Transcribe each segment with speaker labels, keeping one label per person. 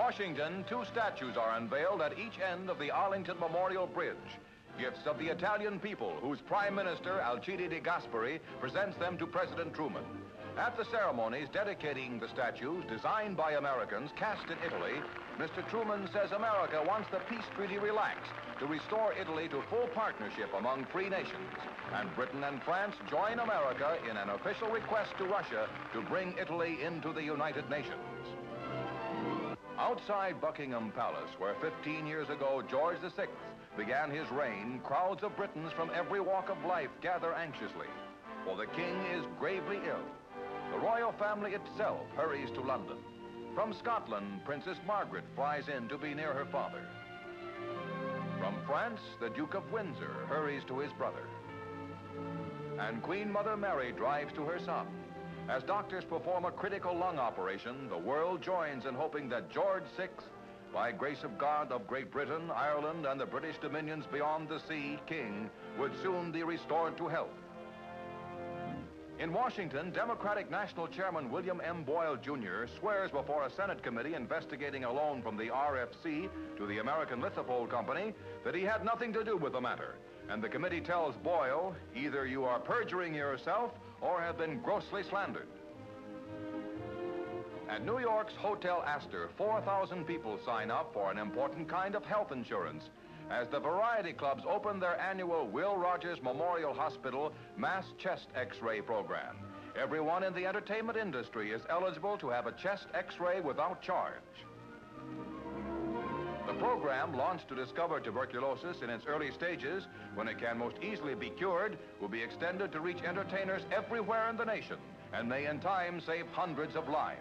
Speaker 1: Washington, 2 statues are unveiled at each end of the Arlington Memorial Bridge. Gifts of the Italian people, whose Prime Minister, Alcide de Gasperi, presents them to President Truman. At the ceremonies dedicating the statues, designed by Americans, cast in Italy, Mr. Truman says America wants the peace treaty relaxed to restore Italy to full partnership among free nations. And Britain and France join America in an official request to Russia to bring Italy into the United Nations. Outside Buckingham Palace, where 15 years ago George VI began his reign, crowds of Britons from every walk of life gather anxiously, for the king is gravely ill. The royal family itself hurries to London. From Scotland, Princess Margaret flies in to be near her father. From France, the Duke of Windsor hurries to his brother. And Queen Mother Mary drives to her son. As doctors perform a critical lung operation, the world joins in hoping that George VI, by grace of God of Great Britain, Ireland, and the British dominions beyond the sea, king, would soon be restored to health. In Washington, Democratic National Chairman William M. Boyle, Jr. swears before a Senate committee investigating a loan from the RFC to the American Lithopol Company that he had nothing to do with the matter. And the committee tells Boyle, either you are perjuring yourself or have been grossly slandered. At New York's Hotel Astor, 4,000 people sign up for an important kind of health insurance as the variety clubs open their annual Will Rogers Memorial Hospital mass chest X-ray program. Everyone in the entertainment industry is eligible to have a chest X-ray without charge. The program, launched to discover tuberculosis in its early stages, when it can most easily be cured, will be extended to reach entertainers everywhere in the nation and may in time save hundreds of lives.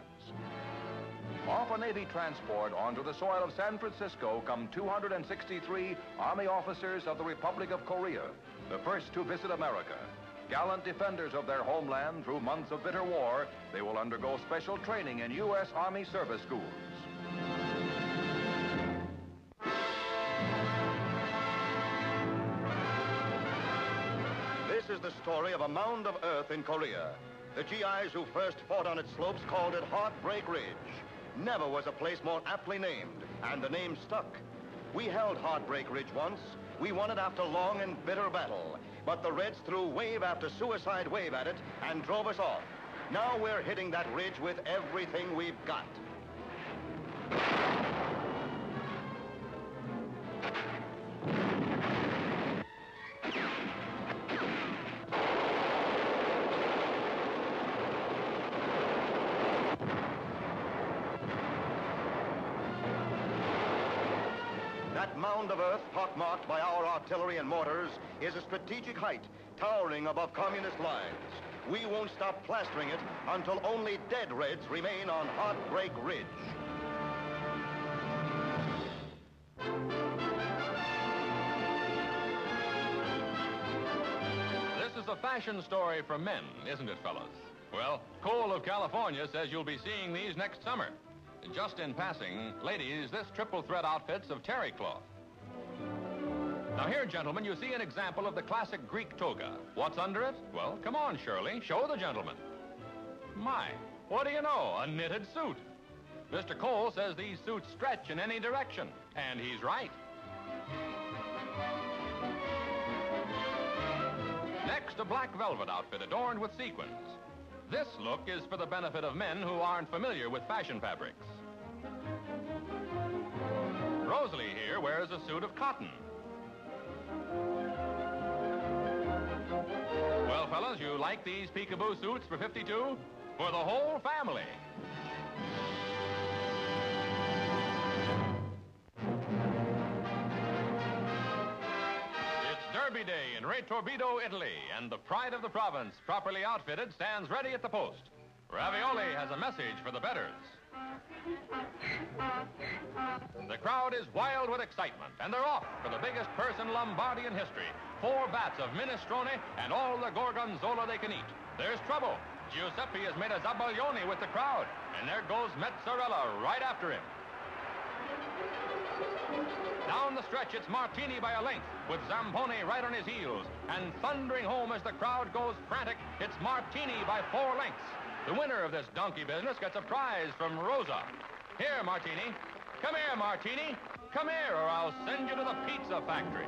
Speaker 1: Off a Navy transport onto the soil of San Francisco come 263 Army officers of the Republic of Korea, the first to visit America. Gallant defenders of their homeland through months of bitter war, they will undergo special training in U.S. Army service schools.
Speaker 2: This is the story of a mound of earth in Korea. The GIs who first fought on its slopes called it Heartbreak Ridge. Never was a place more aptly named, and the name stuck. We held Heartbreak Ridge once. We won it after long and bitter battle. But the Reds threw wave after suicide wave at it and drove us off. Now we're hitting that ridge with everything we've got. That mound of earth, pockmarked by our artillery and mortars, is a strategic height, towering above communist lines. We won't stop plastering it until only dead Reds remain on Heartbreak Ridge.
Speaker 3: This is a fashion story for men, isn't it, fellas? Well, Cole of California says you'll be seeing these next summer. Just in passing, ladies, this triple thread outfit's of terry cloth. Now here, gentlemen, you see an example of the classic Greek toga. What's under it? Well, come on, Shirley, show the gentleman. My, what do you know, a knitted suit. Mr. Cole says these suits stretch in any direction, and he's right. Next, a black velvet outfit adorned with sequins. This look is for the benefit of men who aren't familiar with fashion fabrics. Rosalie here wears a suit of cotton. Well, fellas, you like these peekaboo suits for $52? For the whole family. Derby Day in Re Torbido, Italy, and the pride of the province, properly outfitted, stands ready at the post. Ravioli has a message for the betters. The crowd is wild with excitement, and they're off for the biggest purse in Lombardian history. 4 bats of minestrone and all the gorgonzola they can eat. There's trouble. Giuseppe has made a zabaglione with the crowd, and there goes Mezzarella right after him. Down the stretch, it's Martini by a length, with Zamponi right on his heels. And thundering home as the crowd goes frantic, it's Martini by 4 lengths. The winner of this donkey business gets a prize from Rosa. Here, Martini. Come here, Martini. Come here, or I'll send you to the pizza factory.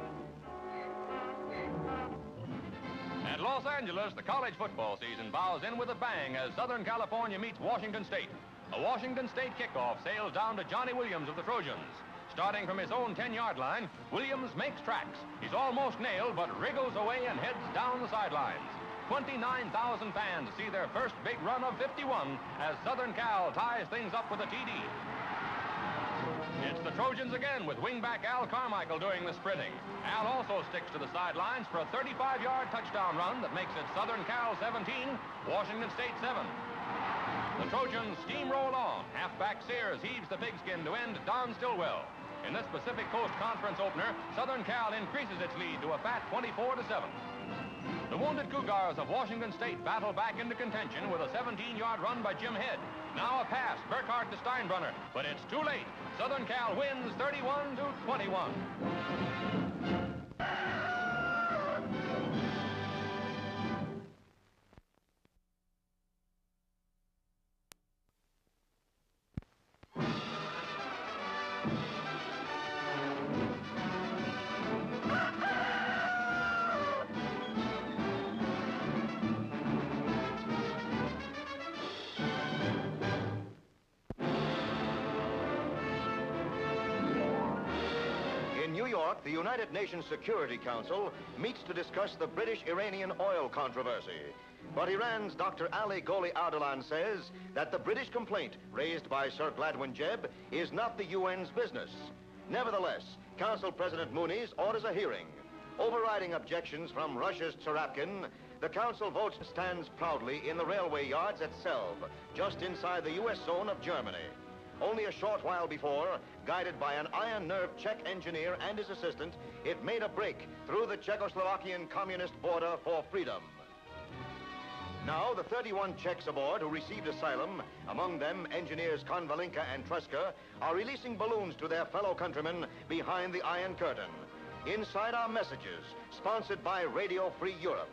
Speaker 3: At Los Angeles, the college football season bows in with a bang as Southern California meets Washington State. A Washington State kickoff sails down to Johnny Williams of the Trojans. Starting from his own 10-yard line, Williams makes tracks. He's almost nailed, but wriggles away and heads down the sidelines. 29,000 fans see their first big run of 51 as Southern Cal ties things up with a TD. It's the Trojans again with wingback Al Carmichael doing the sprinting. Al also sticks to the sidelines for a 35-yard touchdown run that makes it Southern Cal 17, Washington State 7. The Trojans steamroll on. Halfback Sears heaves the pigskin to end Don Stillwell. In this Pacific Coast Conference opener, Southern Cal increases its lead to a fat 24-7. The wounded Cougars of Washington State battle back into contention with a 17-yard run by Jim Head. Now a pass, Burkhart to Steinbrunner, but it's too late. Southern Cal wins 31-21.
Speaker 2: The United Nations Security Council meets to discuss the British-Iranian oil controversy. But Iran's Dr. Ali Gholi Ardalan says that the British complaint raised by Sir Gladwin Jebb is not the UN's business. Nevertheless, Council President Muniz orders a hearing. Overriding objections from Russia's Cherapkin, the Council votes stands proudly in the railway yards at Selv, just inside the U.S. zone of Germany. Only a short while before, guided by an iron-nerved Czech engineer and his assistant, it made a break through the Czechoslovakian communist border for freedom. Now, the 31 Czechs aboard who received asylum, among them engineers Konvalinka and Truska, are releasing balloons to their fellow countrymen behind the Iron Curtain. Inside are messages, sponsored by Radio Free Europe,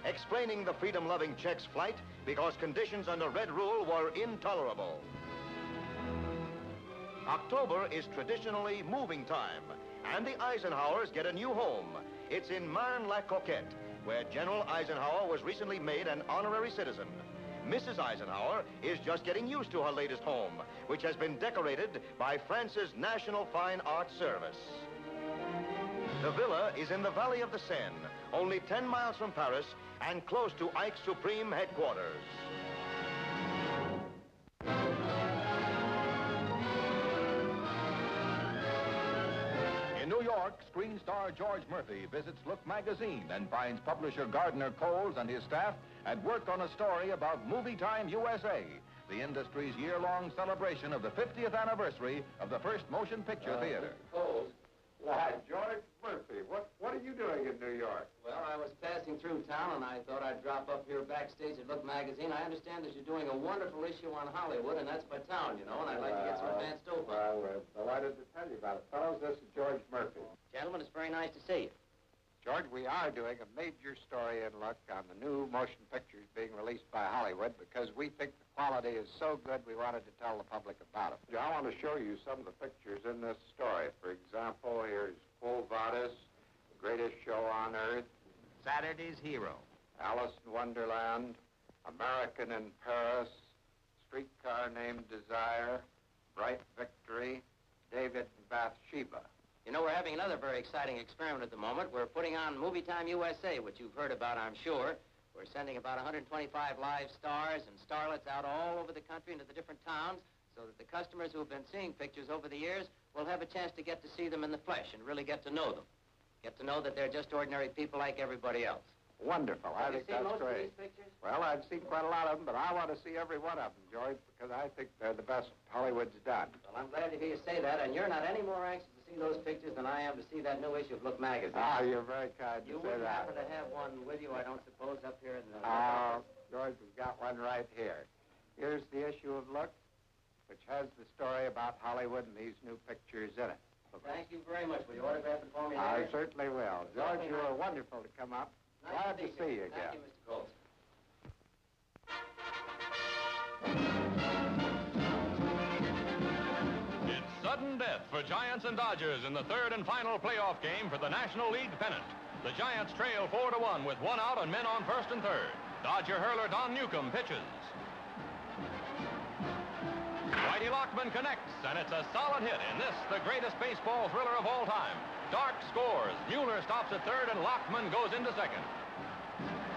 Speaker 2: explaining the freedom-loving Czechs' flight because conditions under Red Rule were intolerable. October is traditionally moving time, and the Eisenhowers get a new home. It's in Marne-la-Coquette, where General Eisenhower was recently made an honorary citizen. Mrs. Eisenhower is just getting used to her latest home, which has been decorated by France's National Fine Arts Service. The villa is in the Valley of the Seine, only 10 miles from Paris and close to Ike's Supreme headquarters.
Speaker 1: In New York, screen star George Murphy visits Look magazine and finds publisher Gardner Coles and his staff at work on a story about Movie Time USA, the industry's year-long celebration of the 50th anniversary of the first motion picture theater.
Speaker 4: Coles. Why, George Murphy, what are you doing in New York?
Speaker 5: Well, I was passing through town, and I thought I'd drop up here backstage at Look magazine. I understand that you're doing a wonderful issue on Hollywood, and that's by town, you know, and I'd like to get some advanced dope on.
Speaker 4: Well, we're delighted to tell you about it. Fellows, this is George Murphy.
Speaker 5: Gentlemen, it's very nice to see you.
Speaker 4: George, we are doing a major story in Look on the new motion pictures being released by Hollywood because we think the quality is so good we wanted to tell the public about it. I want to show you some of the pictures in this story. For example, here's Quo Vadis, The Greatest Show on Earth,
Speaker 5: Saturday's Hero,
Speaker 4: Alice in Wonderland, American in Paris, Streetcar Named Desire, Bright Victory, David and Bathsheba.
Speaker 5: You know, we're having another very exciting experiment at the moment. We're putting on Movie Time USA, which you've heard about, I'm sure. We're sending about 125 live stars and starlets out all over the country into the different towns so that the customers who have been seeing pictures over the years will have a chance to get to see them in the flesh and really get to know them. Get to know that they're just ordinary people like everybody else.
Speaker 4: Wonderful. I think that's
Speaker 5: Have you seen most
Speaker 4: great.
Speaker 5: of these pictures?
Speaker 4: Well, I've seen quite a lot of them, but I want to see every one of them, George, because I think they're the best Hollywood's done.
Speaker 5: Well, I'm glad to hear you say that, and you're not any more anxious to see those pictures than I am to see that new issue of Look magazine.
Speaker 4: Ah, you're very kind to
Speaker 5: You
Speaker 4: say
Speaker 5: wouldn't
Speaker 4: that.
Speaker 5: happen to have one with you, I don't suppose, up here in the...
Speaker 4: Oh, George, we've got one right here. Here's the issue of Look, which has the story about Hollywood and these new pictures in it.
Speaker 5: Thank you very much. Will you autograph it for me
Speaker 4: I
Speaker 5: later?
Speaker 4: certainly will. George, you were wonderful to come up. Glad to see you again.
Speaker 5: Thank you, Mr. Coles.
Speaker 3: It's sudden death Giants and Dodgers in the third and final playoff game for the National League pennant. The Giants trail 4-1 with one out and men on first and third. Dodger hurler Don Newcomb pitches. Whitey Lockman connects, and it's a solid hit in this, the greatest baseball thriller of all time. Dark scores. Mueller stops at third, and Lockman goes into second.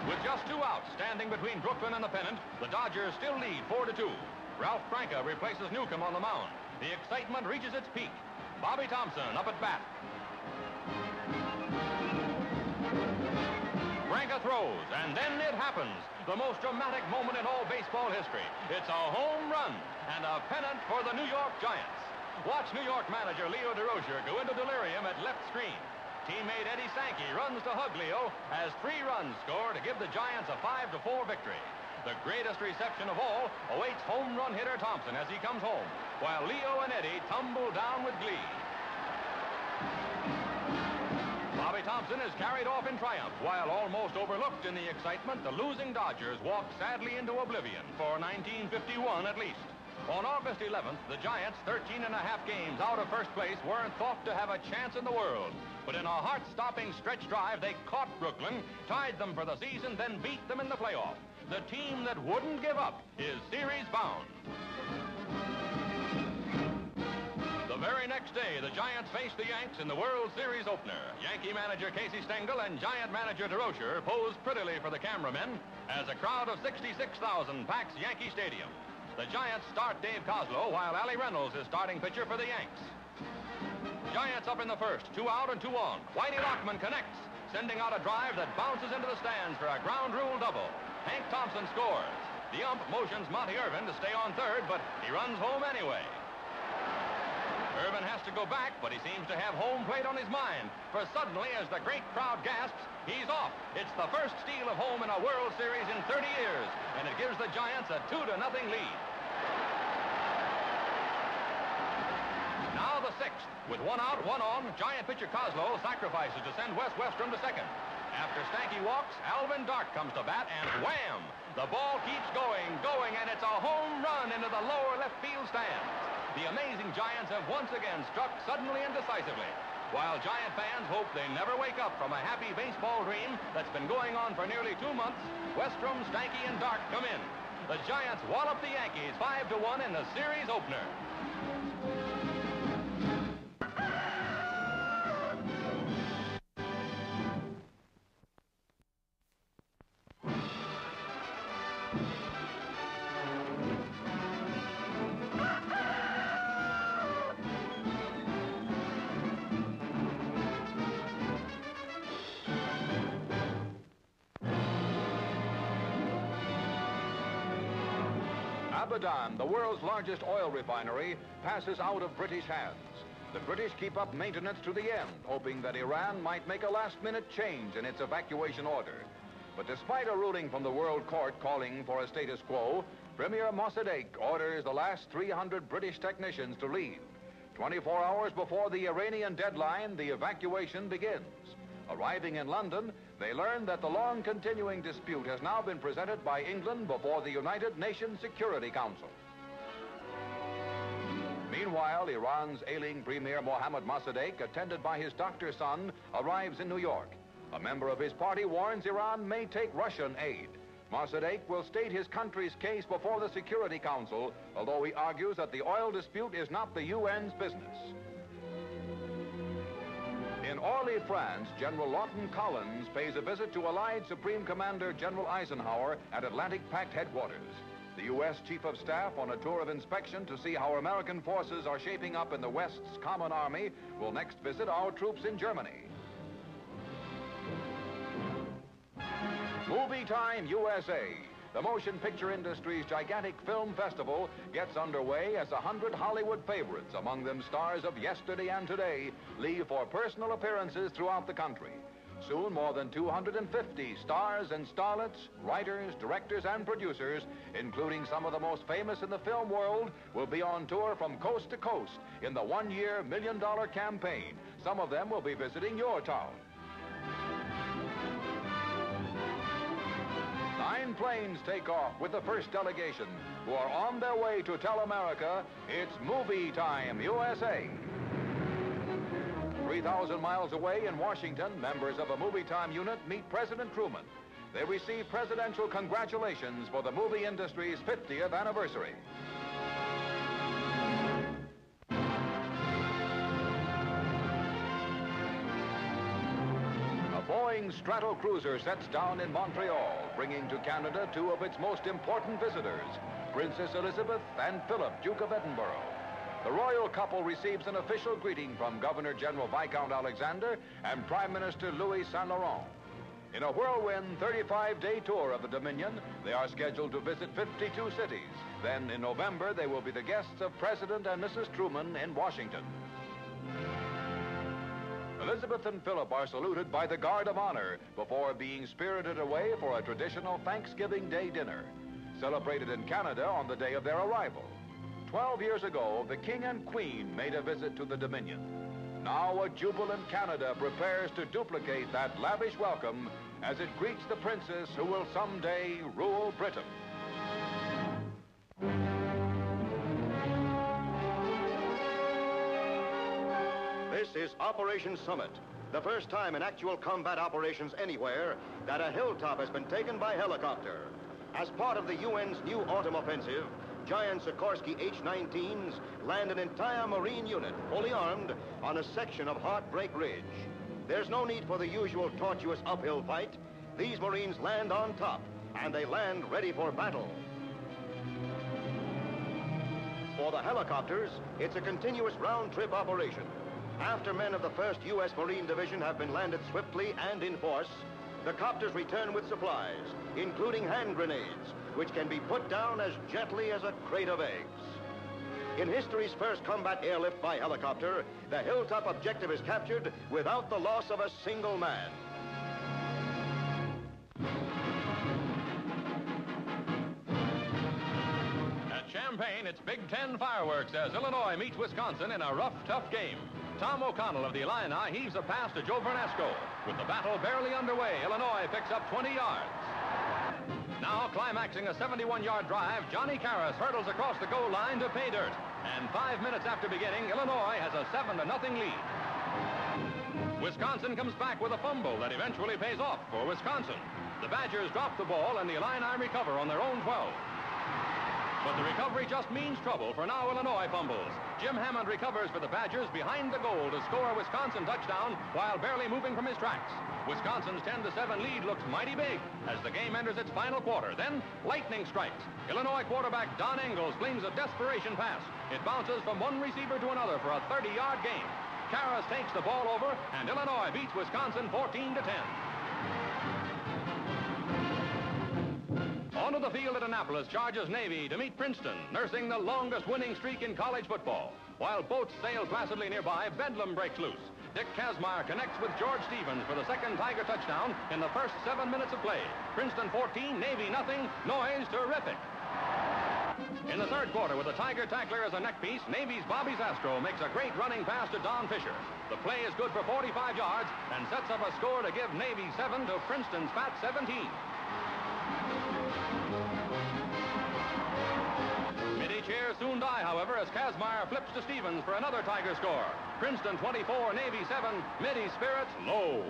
Speaker 3: With just two outs standing between Brooklyn and the pennant, the Dodgers still lead 4-2. Ralph Branca replaces Newcomb on the mound. The excitement reaches its peak. Bobby Thompson up at bat. Branca throws, and then it happens. The most dramatic moment in all baseball history. It's a home run and a pennant for the New York Giants. Watch New York manager Leo DeRozier go into delirium at left screen. Teammate Eddie Sankey runs to hug Leo as 3 runs score to give the Giants a 5-4 victory. The greatest reception of all awaits home run hitter Thompson as he comes home, while Leo and Eddie tumble down with glee. Bobby Thompson is carried off in triumph, while almost overlooked in the excitement, the losing Dodgers walk sadly into oblivion for 1951 at least. On August 11th, the Giants, 13.5 games out of first place, weren't thought to have a chance in the world. But in a heart-stopping stretch drive, they caught Brooklyn, tied them for the season, then beat them in the playoff. The team that wouldn't give up is series bound. The very next day, the Giants faced the Yanks in the World Series opener. Yankee manager Casey Stengel and Giant manager DeRozier posed prettily for the cameramen as a crowd of 66,000 packs Yankee Stadium. The Giants start Dave Coslow, while Allie Reynolds is starting pitcher for the Yanks. Giants up in the first, 2 out and 2 on. Whitey Lockman connects, sending out a drive that bounces into the stands for a ground rule double. Hank Thompson scores. The ump motions Monty Irvin to stay on third, but he runs home anyway. Irvin has to go back, but he seems to have home plate on his mind, for suddenly, as the great crowd gasps, he's off. It's the first steal of home in a World Series in 30 years, and it gives the Giants a 2-0 lead. Now the sixth. With 1 out, 1 on, Giant pitcher Coslow sacrifices to send Wes Westrom to second. After Stanky walks, Alvin Dark comes to bat, and wham! The ball keeps going, and it's a home run into the lower left field stands. The amazing Giants have once again struck suddenly and decisively. While Giant fans hope they never wake up from a happy baseball dream that's been going on for nearly 2 months, Westrom, Stanky, and Dark come in. The Giants wallop the Yankees 5-1 in the series opener.
Speaker 1: Abadan, the world's largest oil refinery, passes out of British hands. The British keep up maintenance to the end, hoping that Iran might make a last-minute change in its evacuation order. But despite a ruling from the World Court calling for a status quo, Premier Mossadegh orders the last 300 British technicians to leave. 24 hours before the Iranian deadline, the evacuation begins. Arriving in London, they learn that the long-continuing dispute has now been presented by England before the United Nations Security Council. Meanwhile, Iran's ailing Premier Mohammad Mossadegh, attended by his doctor son, arrives in New York. A member of his party warns Iran may take Russian aid. Mossadegh will state his country's case before the Security Council, although he argues that the oil dispute is not the UN's business. In Orly, France, General Lawton Collins pays a visit to Allied Supreme Commander General Eisenhower at Atlantic Pact headquarters. The U.S. Chief of Staff, on a tour of inspection to see how American forces are shaping up in the West's Common Army, will next visit our troops in Germany. Movie Time USA. The motion picture industry's gigantic film festival gets underway as 100 Hollywood favorites, among them stars of yesterday and today, leave for personal appearances throughout the country. Soon, more than 250 stars and starlets, writers, directors, and producers, including some of the most famous in the film world, will be on tour from coast to coast in the one-year $1 million campaign. Some of them will be visiting your town. 9 planes take off with the first delegation, who are on their way to tell America it's movie time, USA. 3,000 miles away in Washington, members of a movie time unit meet President Truman. They receive presidential congratulations for the movie industry's 50th anniversary. A Boeing Stratocruiser sets down in Montreal, bringing to Canada two of its most important visitors, Princess Elizabeth and Philip, Duke of Edinburgh. The royal couple receives an official greeting from Governor General Viscount Alexander and Prime Minister Louis Saint Laurent. In a whirlwind 35-day tour of the Dominion, they are scheduled to visit 52 cities. Then in November, they will be the guests of President and Mrs. Truman in Washington. Elizabeth and Philip are saluted by the Guard of Honor before being spirited away for a traditional Thanksgiving Day dinner, celebrated in Canada on the day of their arrival. 12 years ago, the King and Queen made a visit to the Dominion. Now a jubilant Canada prepares to duplicate that lavish welcome as it greets the princess who will someday rule Britain.
Speaker 2: This is Operation Summit, the first time in actual combat operations anywhere that a hilltop has been taken by helicopter. As part of the UN's new autumn offensive, giant Sikorsky H-19s land an entire Marine unit, fully armed, on a section of Heartbreak Ridge. There's no need for the usual tortuous uphill fight. These Marines land on top, and they land ready for battle. For the helicopters, it's a continuous round-trip operation. After men of the 1st U.S. Marine Division have been landed swiftly and in force, the copters return with supplies, including hand grenades, which can be put down as gently as a crate of eggs. In history's first combat airlift by helicopter, the hilltop objective is captured without the loss of a single man.
Speaker 3: At Champaign, it's Big Ten fireworks as Illinois meets Wisconsin in a rough, tough game. Tom O'Connell of the Illini heaves a pass to Joe Vernasco. With the battle barely underway, Illinois picks up 20 yards. Now, climaxing a 71-yard drive, Johnny Karras hurdles across the goal line to pay dirt. And 5 minutes after beginning, Illinois has a 7-0 lead. Wisconsin comes back with a fumble that eventually pays off for Wisconsin. The Badgers drop the ball, and the Illini recover on their own 12. But the recovery just means trouble, for now Illinois fumbles. Jim Hammond recovers for the Badgers behind the goal to score a Wisconsin touchdown while barely moving from his tracks. Wisconsin's 10-7 lead looks mighty big as the game enters its final quarter. Then, lightning strikes. Illinois quarterback Don Engels flings a desperation pass. It bounces from one receiver to another for a 30-yard gain. Karras takes the ball over, and Illinois beats Wisconsin 14-10. Onto the field at Annapolis charges Navy to meet Princeton, nursing the longest winning streak in college football. While boats sail placidly nearby, bedlam breaks loose. Dick Kazmar connects with George Stevens for the second Tiger touchdown in the first 7 minutes of play. Princeton 14, Navy nothing, noise terrific. In the third quarter, with the Tiger tackler as a neck piece, Navy's Bobby Zastro makes a great running pass to Don Fisher. The play is good for 45 yards and sets up a score to give Navy 7 to Princeton's fat 17. Midi cheers soon die, however, as Kazmar flips to Stevens for another Tiger score. Princeton 24, Navy 7, Midi spirits low.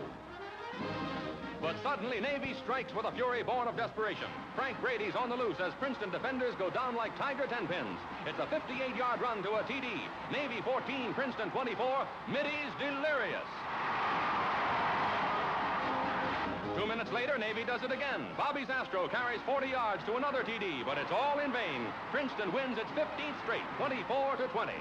Speaker 3: But suddenly, Navy strikes with a fury born of desperation. Frank Brady's on the loose as Princeton defenders go down like Tiger 10-pins. It's a 58-yard run to a TD. Navy 14, Princeton 24, Midi's delirious. 2 minutes later, Navy does it again. Bobby Zastro carries 40 yards to another TD, but it's all in vain. Princeton wins its 15th straight, 24-20.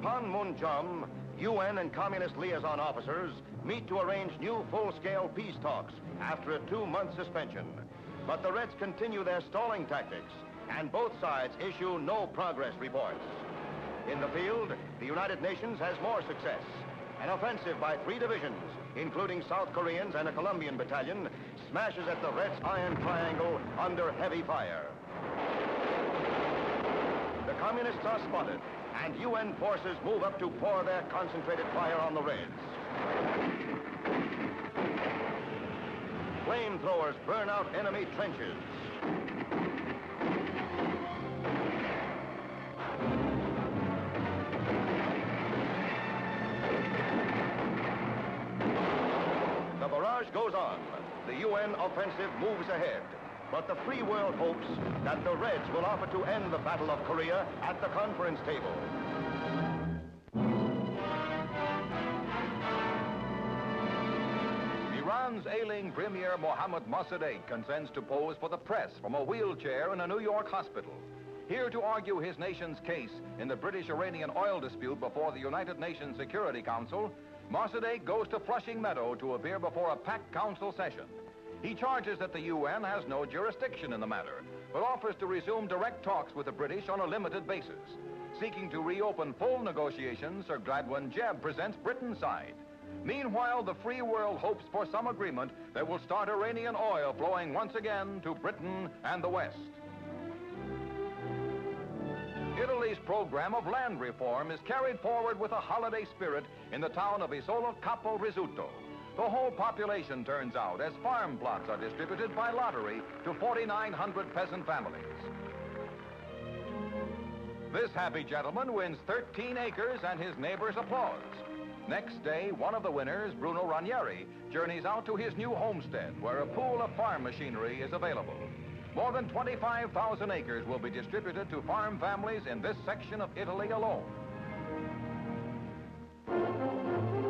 Speaker 2: Panmunjom, UN and Communist liaison officers meet to arrange new full-scale peace talks after a 2-month suspension. But the Reds continue their stalling tactics. and both sides issue no progress reports. In the field, the United Nations has more success. An offensive by 3 divisions, including South Koreans and a Colombian battalion, smashes at the Reds' iron triangle under heavy fire. The communists are spotted, and UN forces move up to pour their concentrated fire on the Reds. Flamethrowers burn out enemy trenches. The barrage goes on. The UN offensive moves ahead. But the free world hopes that the Reds will offer to end the Battle of Korea at the conference table.
Speaker 1: Iran's ailing Premier Mohammad Mossadegh consents to pose for the press from a wheelchair in a New York hospital. Here to argue his nation's case in the British-Iranian oil dispute before the United Nations Security Council, Mossadegh goes to Flushing Meadow to appear before a packed council session. He charges that the UN has no jurisdiction in the matter, but offers to resume direct talks with the British on a limited basis. Seeking to reopen full negotiations, Sir Gladwin Jebb presents Britain's side. Meanwhile, the free world hopes for some agreement that will start Iranian oil flowing once again to Britain and the West. Italy's program of land reform is carried forward with a holiday spirit in the town of Isola Capo Rizzuto. The whole population turns out as farm plots are distributed by lottery to 4,900 peasant families. This happy gentleman wins 13 acres and his neighbors' applause. Next day, one of the winners, Bruno Ranieri, journeys out to his new homestead where a pool of farm machinery is available. More than 25,000 acres will be distributed to farm families in this section of Italy alone.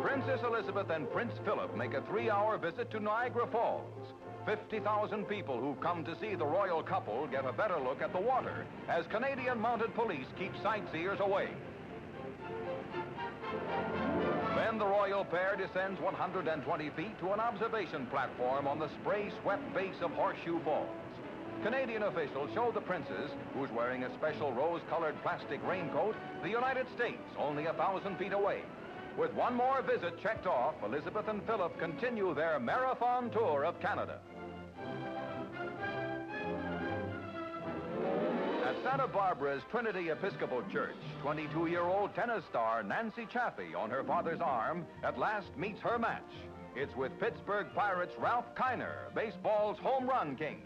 Speaker 1: Princess Elizabeth and Prince Philip make a 3-hour visit to Niagara Falls. 50,000 people who've come to see the royal couple get a better look at the water as Canadian mounted police keep sightseers away. Then the royal pair descends 120 feet to an observation platform on the spray-swept base of Horseshoe Falls. Canadian officials show the princess, who's wearing a special rose-colored plastic raincoat, the United States, only 1,000 feet away. With one more visit checked off, Elizabeth and Philip continue their marathon tour of Canada. At Santa Barbara's Trinity Episcopal Church, 22-year-old tennis star Nancy Chaffee, on her father's arm, at last meets her match. It's with Pittsburgh Pirates' Ralph Kiner, baseball's home run king.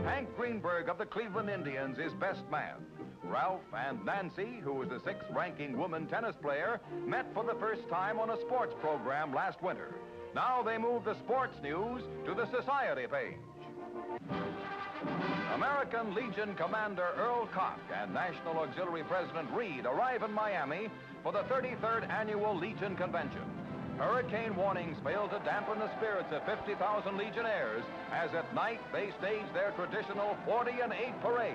Speaker 1: Hank Greenberg of the Cleveland Indians is best man. Ralph and Nancy, who is the 6th-ranking woman tennis player, met for the first time on a sports program last winter. Now they move the sports news to the society page. American Legion Commander Earl Koch and National Auxiliary President Reed arrive in Miami for the 33rd Annual Legion Convention. Hurricane warnings fail to dampen the spirits of 50,000 Legionnaires as at night they stage their traditional 40-and-8 parade.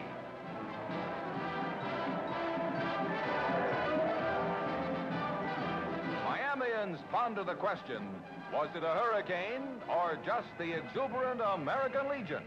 Speaker 1: Miamians ponder the question, was it a hurricane or just the exuberant American Legion?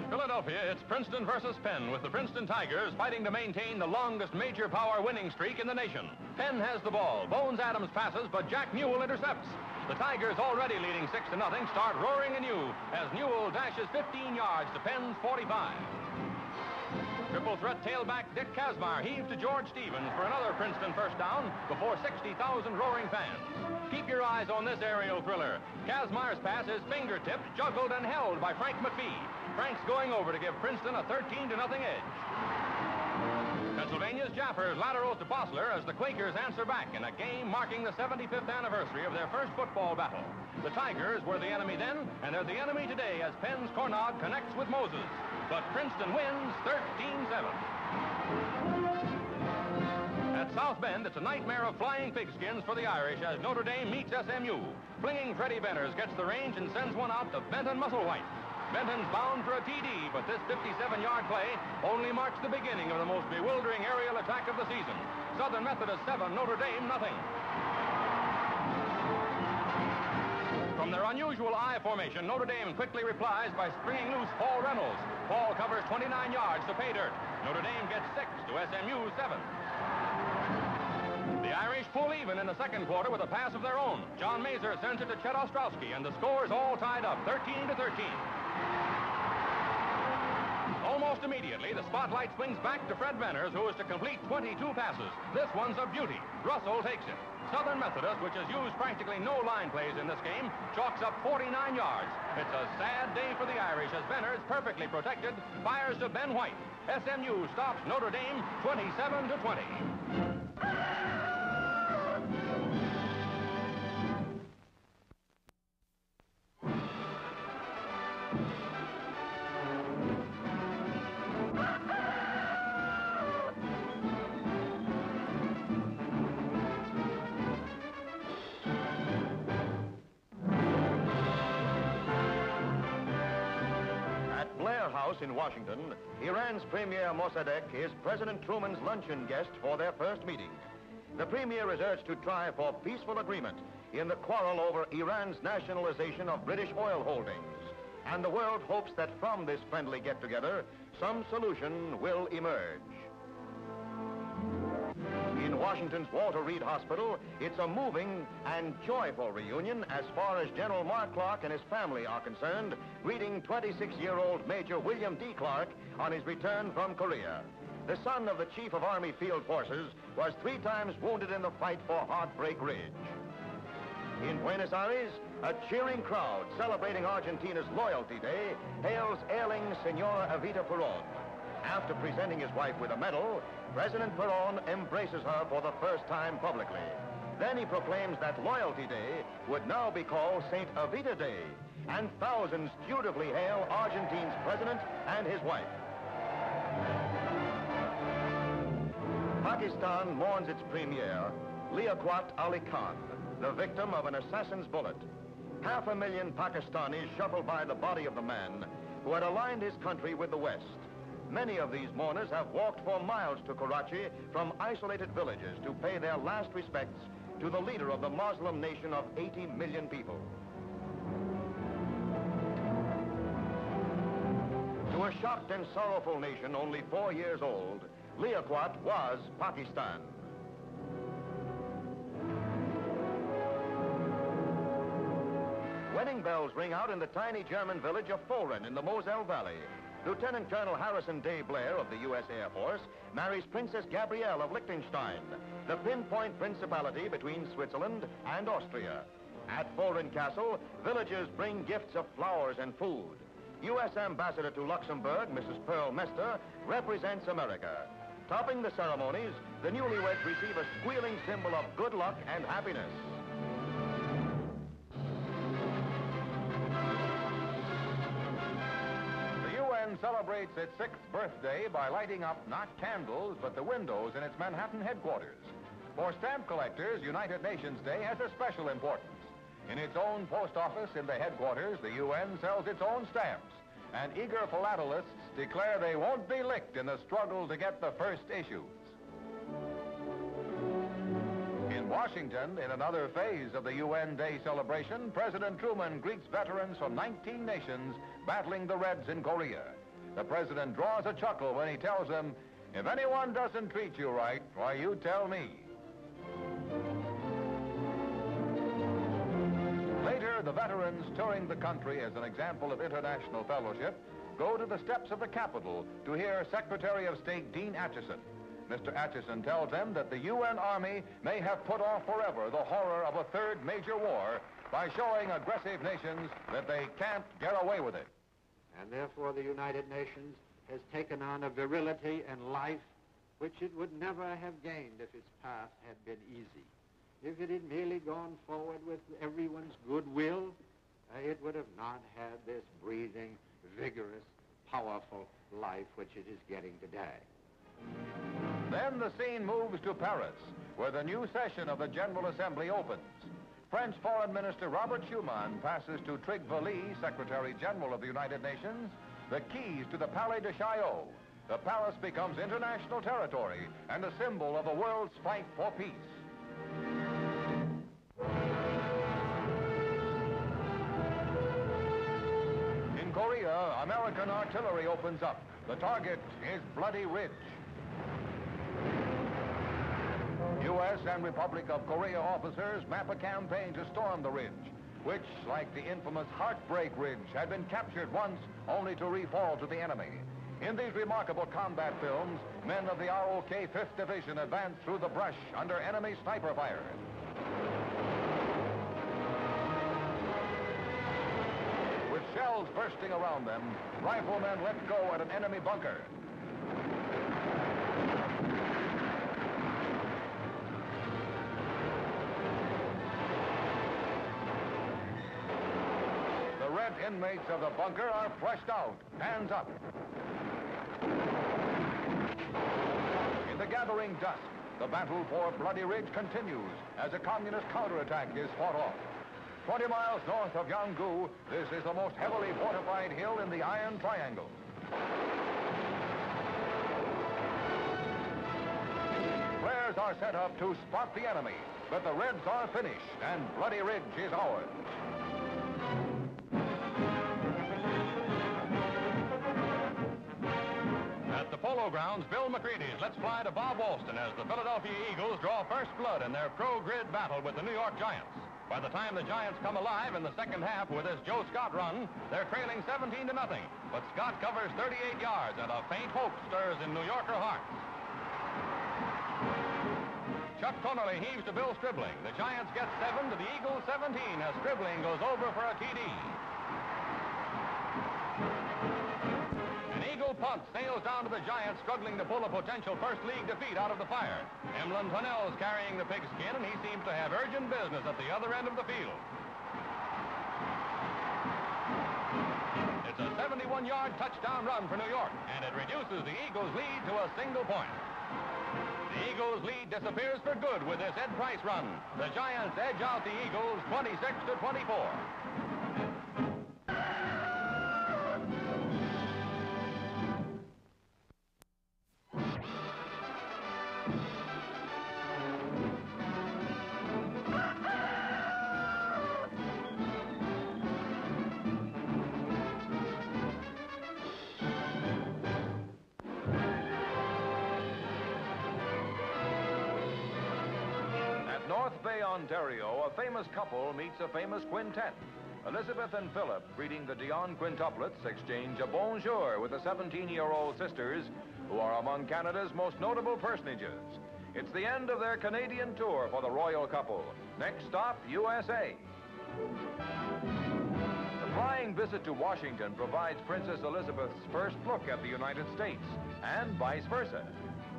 Speaker 3: Philadelphia, it's Princeton versus Penn, with the Princeton Tigers fighting to maintain the longest major power winning streak in the nation. Penn has the ball. Bones Adams passes, but Jack Newell intercepts. The Tigers, already leading 6-0, start roaring anew as Newell dashes 15 yards to Penn's 45. Triple threat tailback Dick Kazmar heaves to George Stevens for another Princeton first down before 60,000 roaring fans. Keep your eyes on this aerial thriller. Kazmar's pass is fingertipped, juggled, and held by Frank McPhee. Frank's going over to give Princeton a 13-0 edge. Pennsylvania's Jaffers laterals to Bossler as the Quakers answer back in a game marking the 75th anniversary of their first football battle. The Tigers were the enemy then, and they're the enemy today as Penn's Cornog connects with Moses. But Princeton wins 13-7. At South Bend, it's a nightmare of flying pigskins for the Irish as Notre Dame meets SMU. Flinging Freddie Benners gets the range and sends one out to Benton Musselwhite. Benton's bound for a TD, but this 57-yard play only marks the beginning of the most bewildering aerial attack of the season. Southern Methodist 7, Notre Dame nothing. From their unusual I formation, Notre Dame quickly replies by springing loose Paul Reynolds. Paul covers 29 yards to pay dirt. Notre Dame gets 6 to SMU 7. The Irish pull even in the second quarter with a pass of their own. John Mazer sends it to Chet Ostrowski, and the score is all tied up, 13 to 13. Almost immediately, the spotlight swings back to Fred Venners, who is to complete 22 passes. This one's a beauty. Russell takes it. Southern Methodist, which has used practically no line plays in this game, chalks up 49 yards. It's a sad day for the Irish as Venners, perfectly protected, fires to Ben White. SMU stops Notre Dame 27 to 20.
Speaker 2: In Washington, Iran's Premier Mossadegh is President Truman's luncheon guest for their first meeting. The Premier is urged to try for peaceful agreement in the quarrel over Iran's nationalization of British oil holdings. And the world hopes that from this friendly get-together, some solution will emerge. In Washington's Walter Reed Hospital, it's a moving and joyful reunion as far as General Mark Clark and his family are concerned, greeting 26-year-old Major William D. Clark on his return from Korea. The son of the Chief of Army Field Forces was 3 times wounded in the fight for Heartbreak Ridge. In Buenos Aires, a cheering crowd celebrating Argentina's Loyalty Day hails ailing Senora Evita Perón. After presenting his wife with a medal, President Perón embraces her for the first time publicly. Then he proclaims that Loyalty Day would now be called St. Evita Day, and thousands dutifully hail Argentina's president and his wife. Pakistan mourns its premier, Liaquat Ali Khan, the victim of an assassin's bullet. 500,000 Pakistanis shuffle by the body of the man who had aligned his country with the West. Many of these mourners have walked for miles to Karachi from isolated villages to pay their last respects to the leader of the Muslim nation of 80 million people. To a shocked and sorrowful nation only 4 years old, Liaquat was Pakistan. Wedding bells ring out in the tiny German village of Foren in the Moselle Valley. Lieutenant Colonel Harrison Day Blair of the U.S. Air Force marries Princess Gabrielle of Liechtenstein, the pinpoint principality between Switzerland and Austria. At Foren Castle, villagers bring gifts of flowers and food. U.S. Ambassador to Luxembourg, Mrs. Pearl Mester, represents America. Topping the ceremonies, the newlyweds receive a squealing symbol of good luck and happiness.
Speaker 1: Celebrates its 6th birthday by lighting up not candles, but the windows in its Manhattan headquarters. For stamp collectors, United Nations Day has a special importance. In its own post office in the headquarters, the UN sells its own stamps, and eager philatelists declare they won't be licked in the struggle to get the first issues. In Washington, in another phase of the UN Day celebration, President Truman greets veterans from 19 nations battling the Reds in Korea. The president draws a chuckle when he tells them, "If anyone doesn't treat you right, why, you tell me." Later, the veterans touring the country as an example of international fellowship go to the steps of the Capitol to hear Secretary of State Dean Acheson. Mr. Acheson tells them that the UN Army may have put off forever the horror of a third major war by showing aggressive nations that they can't get away with it.
Speaker 4: And therefore the United Nations has taken on a virility and life which it would never have gained if its path had been easy. If it had merely gone forward with everyone's goodwill, it would have not had this breathing, vigorous, powerful life which it is getting today.
Speaker 1: Then the scene moves to Paris, where the new session of the General Assembly opens. French Foreign Minister Robert Schuman passes to Trigg-Vally, Secretary General of the United Nations, the keys to the Palais de Chaillot. The palace becomes international territory and a symbol of the world's fight for peace. In Korea, American artillery opens up. The target is Bloody Ridge. U.S. and Republic of Korea officers map a campaign to storm the ridge, which, like the infamous Heartbreak Ridge, had been captured once only to refall to the enemy. In these remarkable combat films, men of the ROK 5th Division advance through the brush under enemy sniper fire. With shells bursting around them, riflemen let go at an enemy bunker. The red inmates of the bunker are flushed out, hands up. In the gathering dusk, the battle for Bloody Ridge continues as a communist counterattack is fought off. 20 miles north of Yanggu, this is the most heavily fortified hill in the Iron Triangle. Flares are set up to spot the enemy, but the Reds are finished and Bloody Ridge is ours.
Speaker 3: At the Polo Grounds, Bill McCready's Let's Fly to Bob Walston as the Philadelphia Eagles draw first blood in their pro-grid battle with the New York Giants. By the time the Giants come alive in the second half with this Joe Scott run, they're trailing 17-0. But Scott covers 38 yards and a faint hope stirs in New Yorker hearts. Chuck Connerly heaves to Bill Stribling. The Giants get 7 to the Eagles 17 as Stribling goes over for a TD. Punt sails down to the Giants, struggling to pull a potential first league defeat out of the fire. Emlyn Tunnell's carrying the pigskin, and he seems to have urgent business at the other end of the field. It's a 71-yard touchdown run for New York, and it reduces the Eagles' lead to a single point. The Eagles' lead disappears for good with this Ed Price run. The Giants edge out the Eagles 26-24.
Speaker 1: Ontario, a famous couple meets a famous quintet. Elizabeth and Philip, greeting the Dion quintuplets, exchange a bonjour with the 17-year-old sisters, who are among Canada's most notable personages. It's the end of their Canadian tour for the royal couple. Next stop, USA. The flying visit to Washington provides Princess Elizabeth's first look at the United States, and vice versa.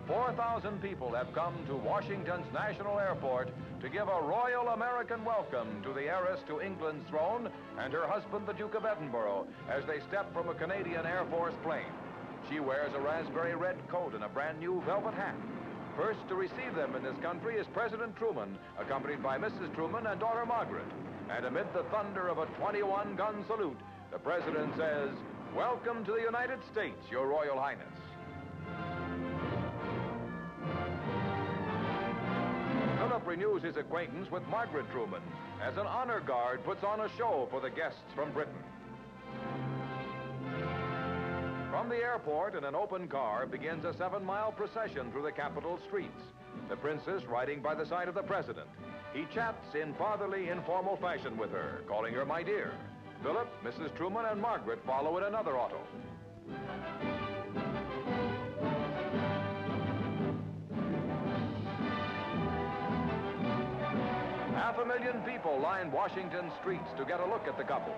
Speaker 1: 4,000 people have come to Washington's National Airport to give a royal American welcome to the heiress to England's throne and her husband, the Duke of Edinburgh, as they step from a Canadian Air Force plane. She wears a raspberry red coat and a brand new velvet hat. First to receive them in this country is President Truman, accompanied by Mrs. Truman and daughter Margaret. And amid the thunder of a 21-gun salute, the President says, "Welcome to the United States, Your Royal Highness." Philip renews his acquaintance with Margaret Truman as an honor guard puts on a show for the guests from Britain. From the airport in an open car begins a 7-mile procession through the capital streets. The princess riding by the side of the president. He chats in fatherly, informal fashion with her, calling her my dear. Philip, Mrs. Truman, and Margaret follow in another auto. 500,000 people line Washington streets to get a look at the couple.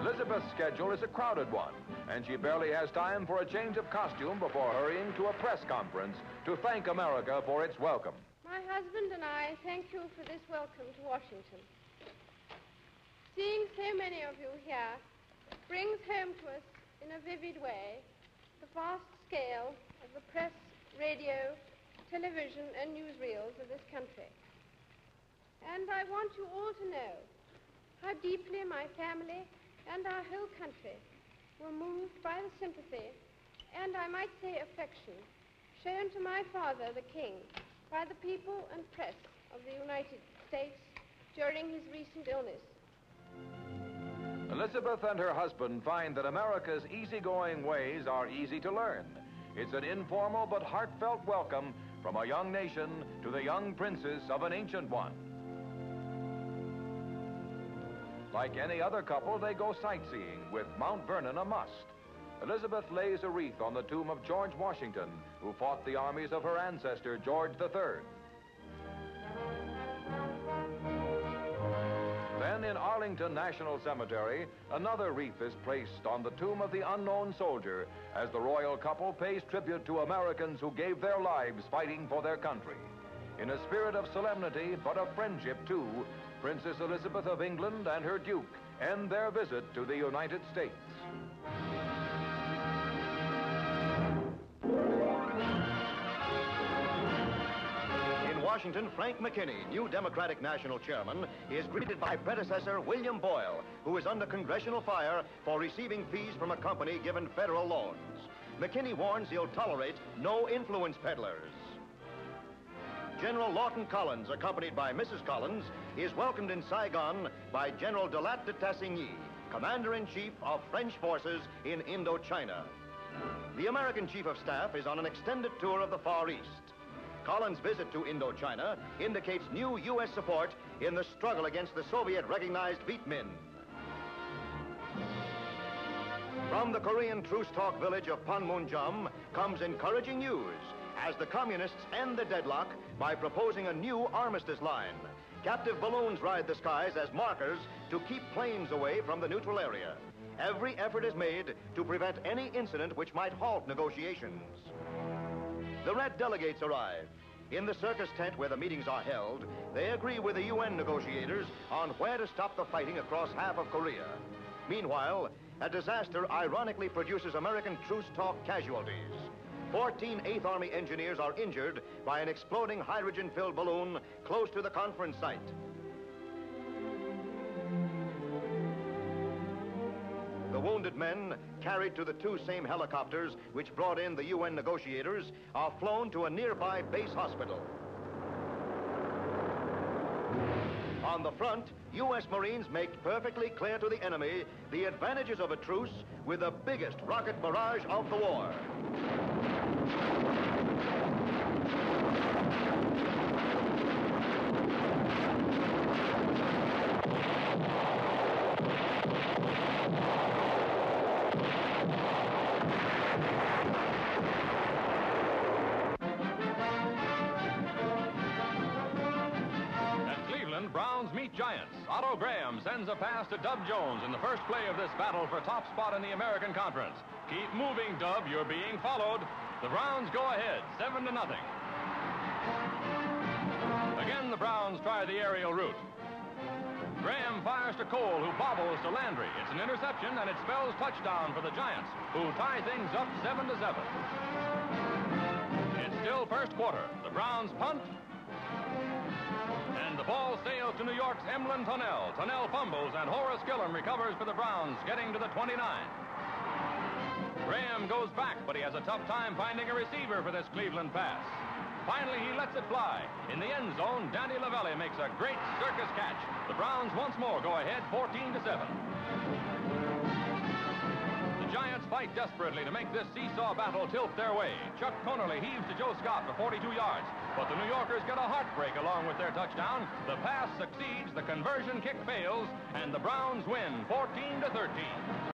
Speaker 1: Elizabeth's schedule is a crowded one, and she barely has time for a change of costume before hurrying to a press conference to thank America for its welcome.
Speaker 6: My husband and I thank you for this welcome to Washington. Seeing so many of you here brings home to us in a vivid way the vast scale of the press, radio, television, and newsreels of this country. And I want you all to know how deeply my family and our whole country were moved by the sympathy and, I might say, affection shown to my father, the King, by the people and press of the United States during his recent illness.
Speaker 1: Elizabeth and her husband find that America's easygoing ways are easy to learn. It's an informal but heartfelt welcome from a young nation to the young princess of an ancient one. Like any other couple, they go sightseeing, with Mount Vernon a must. Elizabeth lays a wreath on the tomb of George Washington, who fought the armies of her ancestor, George III. Then in Arlington National Cemetery, another wreath is placed on the tomb of the unknown soldier as the royal couple pays tribute to Americans who gave their lives fighting for their country. In a spirit of solemnity, but of friendship too, Princess Elizabeth of England and her Duke end their visit to the United States.
Speaker 2: Washington, Frank McKinney, new Democratic National Chairman, is greeted by predecessor William Boyle, who is under congressional fire for receiving fees from a company given federal loans. McKinney warns he'll tolerate no influence peddlers. General Lawton Collins, accompanied by Mrs. Collins, is welcomed in Saigon by General de Lat de Tassigny, Commander-in-Chief of French forces in Indochina. The American Chief of Staff is on an extended tour of the Far East. Collins' visit to Indochina indicates new U.S. support in the struggle against the Soviet-recognized Viet Minh. From the Korean truce talk village of Panmunjom comes encouraging news as the communists end the deadlock by proposing a new armistice line. Captive balloons ride the skies as markers to keep planes away from the neutral area. Every effort is made to prevent any incident which might halt negotiations. The Red delegates arrive. In the circus tent where the meetings are held, they agree with the UN negotiators on where to stop the fighting across half of Korea. Meanwhile, a disaster ironically produces American truce talk casualties. 14 8th Army engineers are injured by an exploding hydrogen-filled balloon close to the conference site. The wounded men, carried to the two same helicopters which brought in the UN negotiators, are flown to a nearby base hospital. On the front, U.S. Marines make perfectly clear to the enemy the advantages of a truce with the biggest rocket barrage of the war.
Speaker 3: Giants. Otto Graham sends a pass to Dub Jones in the first play of this battle for top spot in the American Conference. Keep moving, Dub. You're being followed. The Browns go ahead, 7-0. Again, the Browns try the aerial route. Graham fires to Cole, who bobbles to Landry. It's an interception, and it spells touchdown for the Giants, who tie things up 7-7. It's still first quarter. The Browns punt. And the ball sails to New York's Emlyn Tonnell. Tonnell fumbles, and Horace Gillum recovers for the Browns, getting to the 29. Graham goes back, but he has a tough time finding a receiver for this Cleveland pass. Finally, he lets it fly. In the end zone, Danny Lavelli makes a great circus catch. The Browns once more go ahead 14-7. The Giants fight desperately to make this seesaw battle tilt their way. Chuck Conerly heaves to Joe Scott for 42 yards. But the New Yorkers get a heartbreak along with their touchdown. The pass succeeds, the conversion kick fails, and the Browns win 14-13.